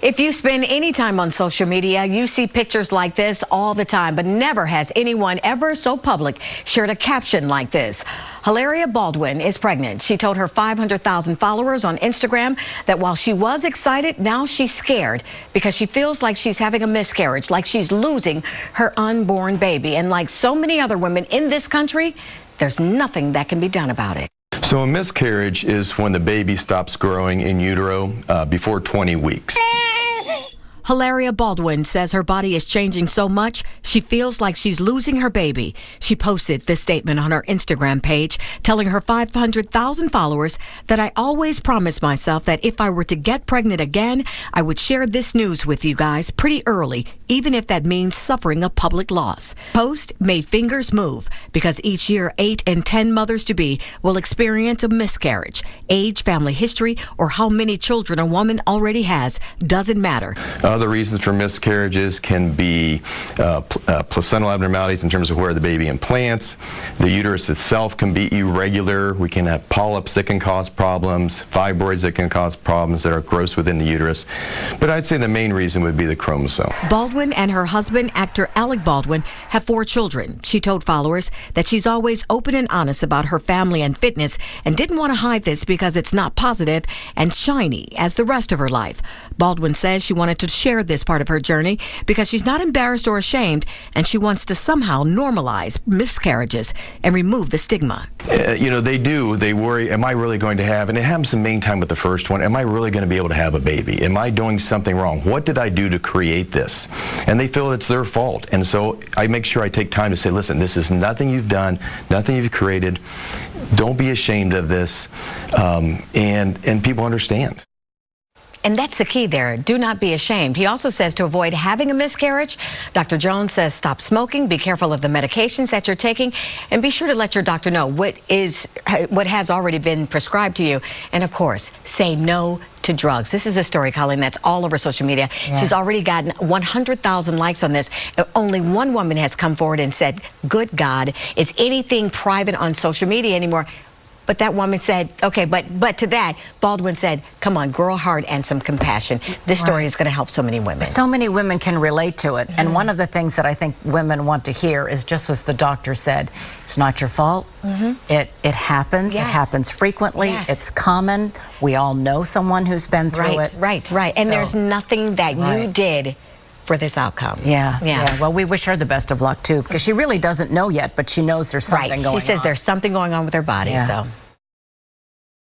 If you spend any time on social media, you see pictures like this all the time, but never has anyone ever so public shared a caption like this. Hilaria Baldwin is pregnant. She told her 500,000 followers on Instagram that while she was excited, now she's scared because she feels like she's having a miscarriage, like she's losing her unborn baby. And like so many other women in this country, there's nothing that can be done about it. So a miscarriage is when the baby stops growing in utero before 20 weeks. Hilaria Baldwin says her body is changing so much, she feels like she's losing her baby. She posted this statement on her Instagram page, telling her 500,000 followers that I always promised myself that if I were to get pregnant again, I would share this news with you guys pretty early, even if that means suffering a public loss. Post made fingers move because each year 8 and 10 mothers-to-be will experience a miscarriage. Age, family history, or how many children a woman already has doesn't matter. Other reasons for miscarriages can be placental abnormalities in terms of where the baby implants. The uterus itself can be irregular. We can have polyps that can cause problems, fibroids that can cause problems that are gross within the uterus. But I'd say the main reason would be the chromosome. Baldwin and her husband, actor Alec Baldwin, have 4 children. She told followers that she's always open and honest about her family and fitness and didn't want to hide this because it's not positive and shiny as the rest of her life. Baldwin says she wanted to share this part of her journey because she's not embarrassed or ashamed, and she wants to somehow normalize miscarriages and remove the stigma. You know, they worry, am I really going to have, and it happens the main time with the first one, am I really going to be able to have a baby? Am I doing something wrong? What did I do to create this? And they feel it's their fault. And so I make sure I take time to say, listen, this is nothing you've done, nothing you've created. Don't be ashamed of this. And people understand. And that's the key there. Do not be ashamed. He also says to avoid having a miscarriage, Dr. Jones says stop smoking, be careful of the medications that you're taking, and be sure to let your doctor know what has already been prescribed to you. And of course, say no to drugs. This is a story, Colleen, that's all over social media. Yeah. She's already gotten 100,000 likes on this. Only one woman has come forward and said, good God, is anything private on social media anymore? But that woman said, okay, but to that, Baldwin said, come on, grow a heart and some compassion. This story is going to help so many women. So many women can relate to it. And one of the things that I think women want to hear is just as the doctor said, it's not your fault. It happens. Yes. It happens frequently. Yes. It's common. We all know someone who's been through it. Right. And there's nothing that you did for this outcome. Yeah. Well, we wish her the best of luck, too, because she really doesn't know yet, but she knows there's something going on. She says there's something going on with her body, so.